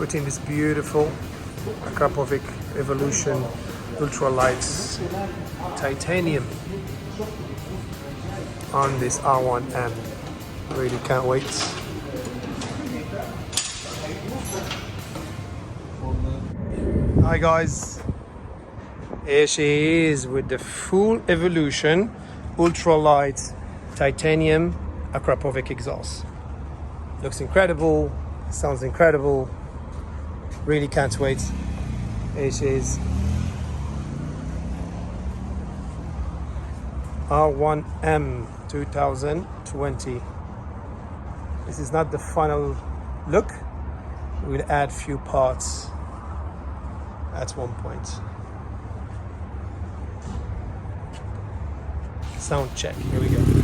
put in this beautiful Akrapovic Evolution ultralight titanium on this R1M. Really can't wait. Hi guys, here she is with the full Evolution ultralight titanium Akrapovic exhaust. Looks incredible, sounds incredible. Really can't wait. Here she is. R1M 2020. This is not the final look. We'll add few parts at one point. Sound check, here we go.